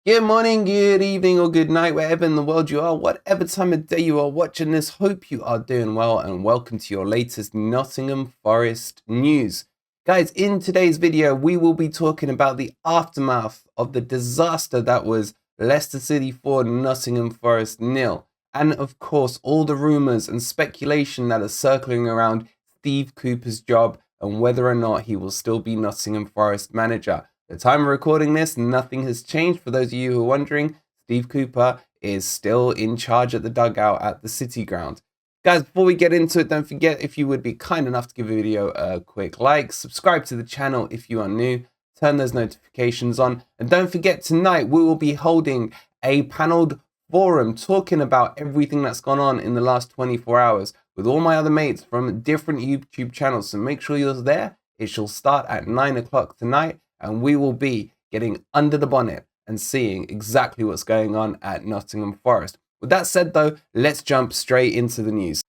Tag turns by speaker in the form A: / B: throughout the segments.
A: Good morning, good evening, or good night, wherever in the world you are, whatever time of day you are watching this. Hope you are doing well, and welcome to your latest Nottingham Forest news. Guys, in today's video, we will be talking about the aftermath of the disaster that was Leicester City 4, Nottingham Forest 0. And of course, all the rumours and speculation that are circling around Steve Cooper's job and whether or not he will still be Nottingham Forest manager. The time of recording this, nothing has changed. For those of you who are wondering, Steve Cooper is still in charge at the dugout at the City ground. Guys, before we get into it, don't forget, if you would be kind enough to give the video a quick like, subscribe to the channel if you are new, turn those notifications on, and don't forget, tonight we will be holding a panelled forum talking about everything that's gone on in the last 24 hours with all my other mates from different YouTube channels. So make sure you're there. It shall start at 9 o'clock tonight, and we will be getting under the bonnet and seeing exactly what's going on at Nottingham Forest. With that said though, let's jump straight into the news.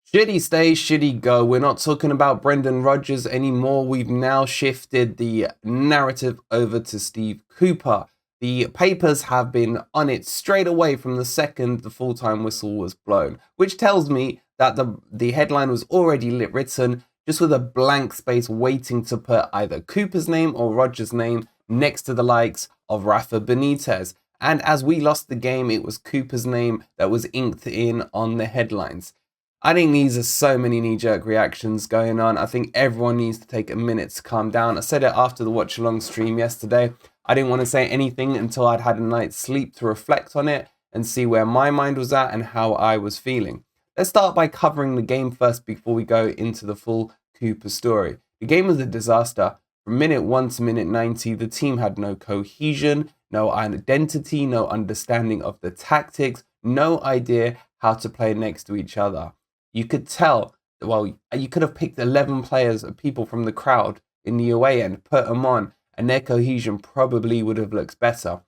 A: Should he stay? Should he go? We're not talking about Brendan Rodgers anymore. We've now shifted the narrative over to Steve Cooper. The papers have been on it straight away from the second the full-time whistle was blown, which tells me that the headline was already written, just with a blank space waiting to put either Cooper's name or Rodgers' name next to the likes of Rafa Benitez. And as we lost the game, it was Cooper's name that was inked in on the headlines. I think these are so many knee-jerk reactions going on. I think everyone needs to take a minute to calm down. I said it after the watch-along stream yesterday. I didn't want to say anything until I'd had a night's sleep to reflect on it and see where my mind was at and how I was feeling. Let's start by covering the game first before we go into the full Cooper story. The game was a disaster. From minute 1 to minute 90, the team had no cohesion, no identity, no understanding of the tactics, no idea how to play next to each other. You could tell, well, you could have picked 11 players of people from the crowd in the away end, put them on, and their cohesion probably would have looked better.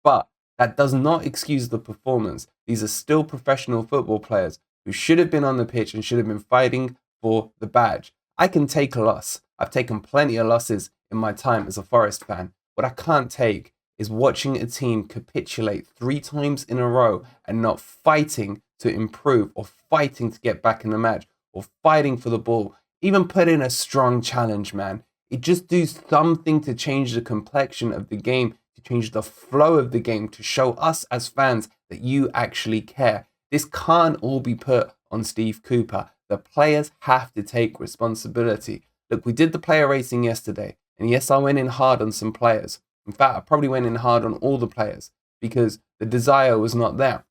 A: But that does not excuse the performance. These are still professional football players who should have been on the pitch and should have been fighting for the badge. I can take a loss. I've taken plenty of losses in my time as a Forest fan. What I can't take is watching a team capitulate 3 times in a row and not fighting to improve or fighting to get back in the match or fighting for the ball. Even put in a strong challenge, man. It just do something to change the complexion of the game, to change the flow of the game, to show us as fans that you actually care. This can't all be put on Steve Cooper. The players have to take responsibility. Look, we did the player racing yesterday, and yes, I went in hard on some players. In fact, I probably went in hard on all the players because the desire was not there.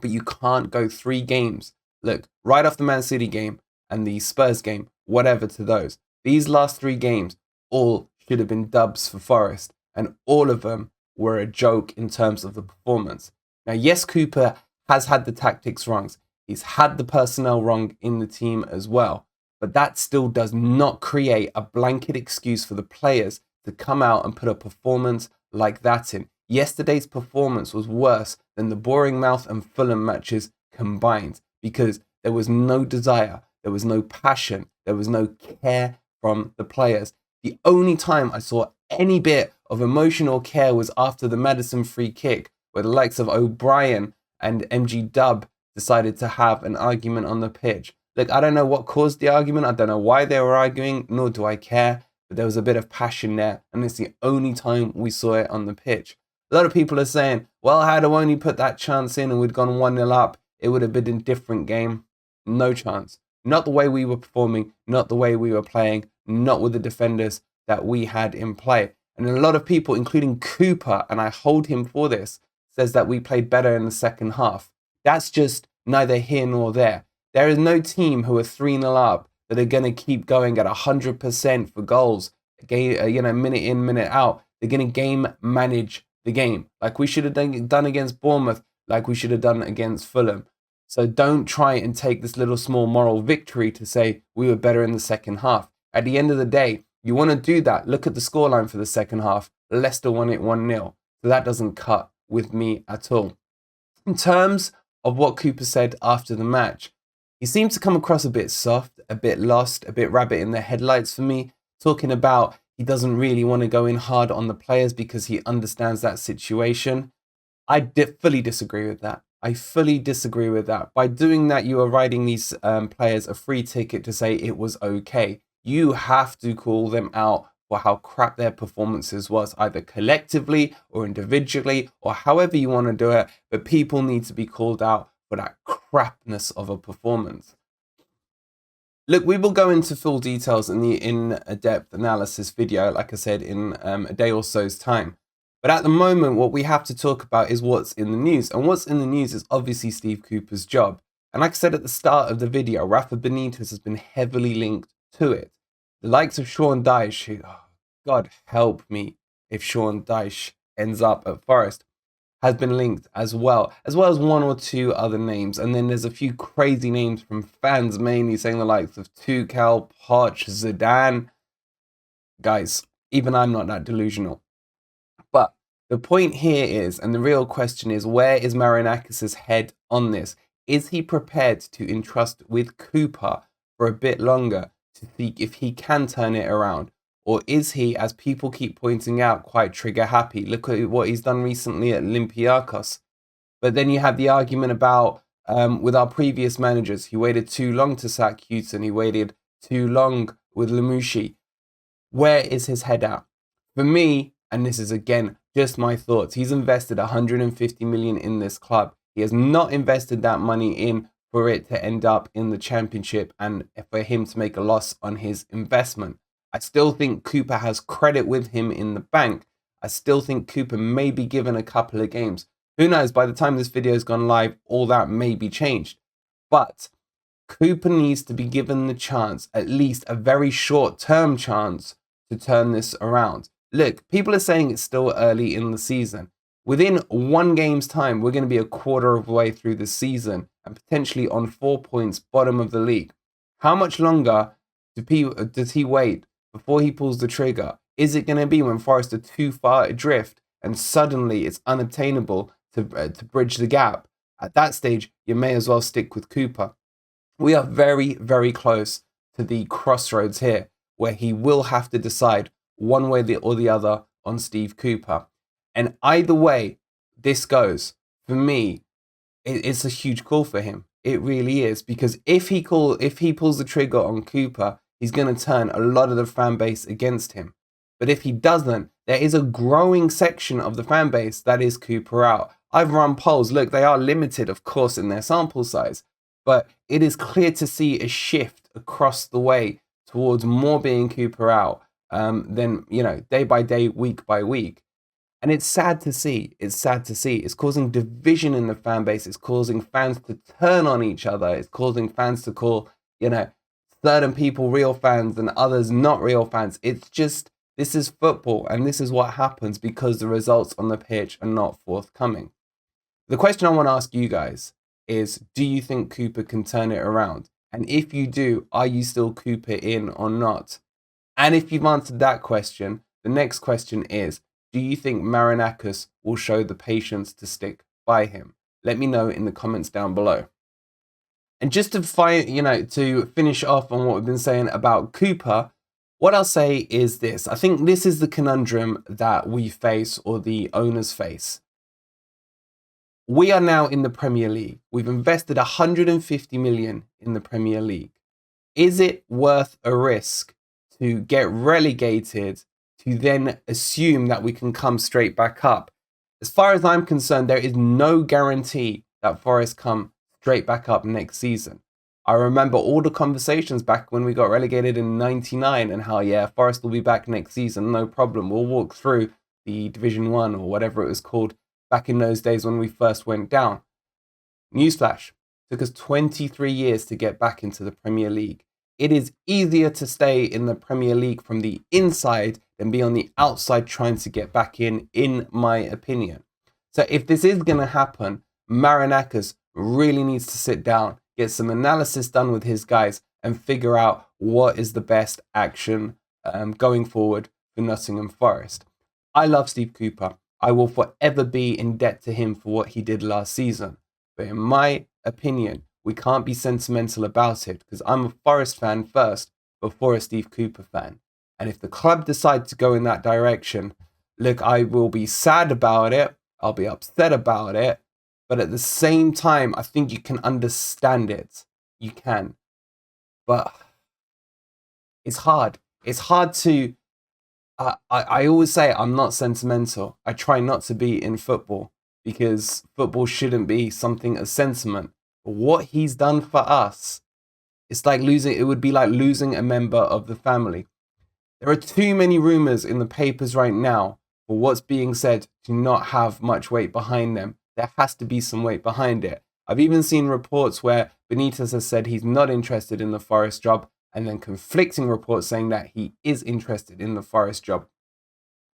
A: But you can't go 3 games. Look, right off the Man City game and the Spurs game, whatever to those. These last 3 games all should have been dubs for Forest, and all of them were a joke in terms of the performance. Now, yes, Cooper has had the tactics wrong. He's had the personnel wrong in the team as well. But that still does not create a blanket excuse for the players to come out and put a performance like that in. Yesterday's performance was worse than the Bournemouth and Fulham matches combined because there was no desire, there was no passion, there was no care from the players. The only time I saw any bit of emotion or care was after the Maddison free kick, where the likes of O'Brien and MG Dub decided to have an argument on the pitch. Look, I don't know what caused the argument. I don't know why they were arguing, nor do I care. But there was a bit of passion there, and it's the only time we saw it on the pitch. A lot of people are saying, well, had I only put that chance in and we'd gone 1-0 up, it would have been a different game. No chance. Not the way we were performing, not the way we were playing, not with the defenders that we had in play. And a lot of people, including Cooper, and I hold him for this, says that we played better in the second half. That's just neither here nor there. There is no team who are 3-0 up that are going to keep going at 100% for goals, minute in, minute out. They're going to game manage the game like we should have done against Bournemouth, like we should have done against Fulham. So don't try and take this little small moral victory to say we were better in the second half. At the end of the day, you want to do that. Look at the scoreline for the second half. Leicester won it 1-0. So that doesn't cut with me at all. In terms of what Cooper said after the match, he seemed to come across a bit soft, a bit lost, a bit rabbit in the headlights for me, talking about he doesn't really want to go in hard on the players because he understands that situation. I fully disagree with that. I fully disagree with that. By doing that, you are writing these players a free ticket to say it was okay. You have to call them out for how crap their performances was, either collectively or individually, or however you want to do it. But people need to be called out for that crapness of a performance. Look, we will go into full details in the in-depth analysis video, like I said, in a day or so's time. But at the moment, what we have to talk about is what's in the news. And what's in the news is obviously Steve Cooper's job. And like I said at the start of the video, Rafa Benitez has been heavily linked to it. The likes of Sean Dyche, who, oh, God help me if Sean Dyche ends up at Forest, has been linked as well as one or two other names. And then there's a few crazy names from fans, mainly saying the likes of Tuchel, Poch, Zidane. Guys, even I'm not that delusional. But the point here is, and the real question is, where is Marinakis' head on this? Is he prepared to entrust with Cooper for a bit longer to see if he can turn it around? Or is he, as people keep pointing out, quite trigger happy? Look at what he's done recently at Olympiacos. But then you have the argument about, with our previous managers, he waited too long to sack Houghton. He waited too long with Lamouchi. Where is his head at? For me, and this is again just my thoughts, he's invested 150 million in this club. He has not invested that money in for it to end up in the Championship and for him to make a loss on his investment. I still think Cooper has credit with him in the bank. I still think Cooper may be given a couple of games. Who knows, by the time this video has gone live, all that may be changed. But Cooper needs to be given the chance, at least a very short-term chance, to turn this around. Look, people are saying it's still early in the season. Within one game's time, we're going to be a quarter of the way through the season and potentially on 4 points bottom of the league. How much longer does he wait before he pulls the trigger? Is it going to be when Forest are too far adrift and suddenly it's unobtainable to bridge the gap? At that stage, you may as well stick with Cooper. We are very, very close to the crossroads here where he will have to decide one way or the other on Steve Cooper. And either way this goes, for me, it's a huge call for him. It really is, because if he pulls the trigger on Cooper, he's going to turn a lot of the fan base against him. But if he doesn't, there is a growing section of the fan base that is Cooper out. I've run polls. Look, they are limited, of course, in their sample size, but it is clear to see a shift across the way towards more being Cooper out than, day by day, week by week. And it's sad to see. It's sad to see. It's causing division in the fan base. It's causing fans to turn on each other. It's causing fans to call, certain people real fans and others not real fans. It's just, this is football, and this is what happens because the results on the pitch are not forthcoming. The question I want to ask you guys is, do you think Cooper can turn it around? And if you do, are you still Cooper in or not? And if you've answered that question, the next question is, do you think Marinakis will show the patience to stick by him? Let me know in the comments down below. And just to to finish off on what we've been saying about Cooper, what I'll say is this. I think this is the conundrum that we face, or the owners face. We are now in the Premier League. We've invested 150 million in the Premier League. Is it worth a risk to get relegated to then assume that we can come straight back up? As far as I'm concerned, there is no guarantee that Forest come straight back up next season. I remember all the conversations back when we got relegated in '99 and how, yeah, Forest will be back next season, no problem. We'll walk through the Division 1 or whatever it was called back in those days when we first went down. Newsflash, took us 23 years to get back into the Premier League. It is easier to stay in the Premier League from the inside than be on the outside trying to get back in my opinion. So if this is going to happen, Marinakis really needs to sit down, get some analysis done with his guys, and figure out what is the best action going forward for Nottingham Forest. I love Steve Cooper. I will forever be in debt to him for what he did last season. But in my opinion, we can't be sentimental about it, because I'm a Forest fan first before a Steve Cooper fan. And if the club decide to go in that direction, look, I will be sad about it. I'll be upset about it. But at the same time, I think you can understand it. You can. But it's hard. It's hard to... I always say I'm not sentimental. I try not to be in football because football shouldn't be something of sentiment. But what he's done for us, it's like losing... It would be like losing a member of the family. There are too many rumours in the papers right now for what's being said to not have much weight behind them. There has to be some weight behind it. I've even seen reports where Benitez has said he's not interested in the Forest job, and then conflicting reports saying that he is interested in the Forest job.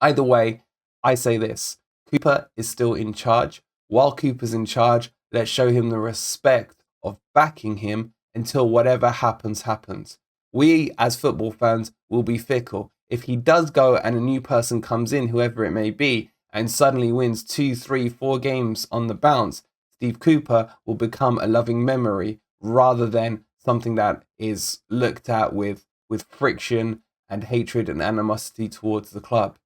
A: Either way, I say this. Cooper is still in charge. While Cooper's in charge, let's show him the respect of backing him until whatever happens, happens. We, as football fans, will be fickle. If he does go and a new person comes in, whoever it may be, and suddenly wins 2, 3, 4 games on the bounce, Steve Cooper will become a loving memory rather than something that is looked at with friction and hatred and animosity towards the club.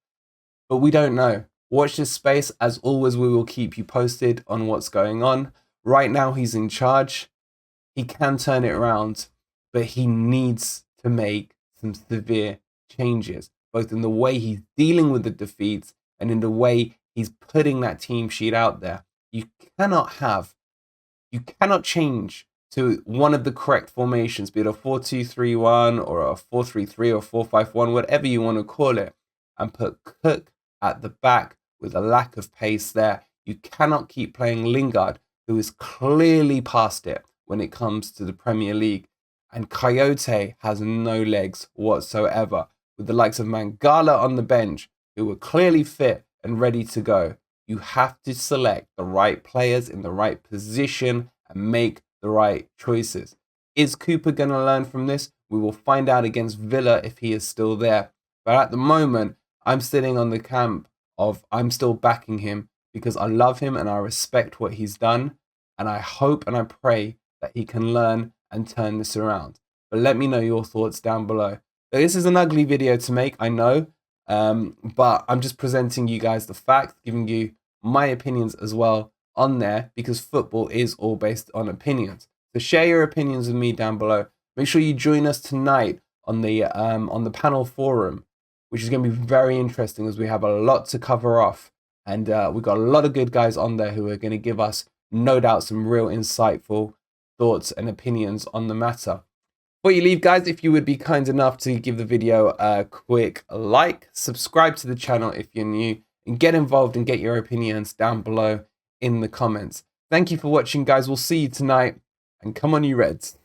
A: But we don't know. Watch this space. As always, we will keep you posted on what's going on. Right now, he's in charge. He can turn it around, but he needs to make some severe changes, both in the way he's dealing with the defeats and in the way he's putting that team sheet out there. You cannot change to one of the correct formations, be it a 4-2-3-1 or a 4-3-3 or 4-5-1, whatever you want to call it, and put Cook at the back with a lack of pace there. You cannot keep playing Lingard, who is clearly past it when it comes to the Premier League. And Coyote has no legs whatsoever, with the likes of Mangala on the bench, who were clearly fit and ready to go. You have to select the right players in the right position and make the right choices. Is Cooper going to learn from this? We will find out against Villa if he is still there. But at the moment, I'm sitting on the camp of I'm still backing him because I love him and I respect what he's done. And I hope and I pray that he can learn and turn this around. But let me know your thoughts down below. This is an ugly video to make, I know. But I'm just presenting you guys the facts, giving you my opinions as well on there, because football is all based on opinions. So share your opinions with me down below. Make sure you join us tonight on the panel forum, which is going to be very interesting as we have a lot to cover off. And we've got a lot of good guys on there who are going to give us, no doubt, some real insightful thoughts and opinions on the matter. Before you leave, guys, if you would be kind enough to give the video a quick like, subscribe to the channel if you're new, and get involved and get your opinions down below in the comments. Thank you for watching, guys. We'll see you tonight, and come on, you Reds.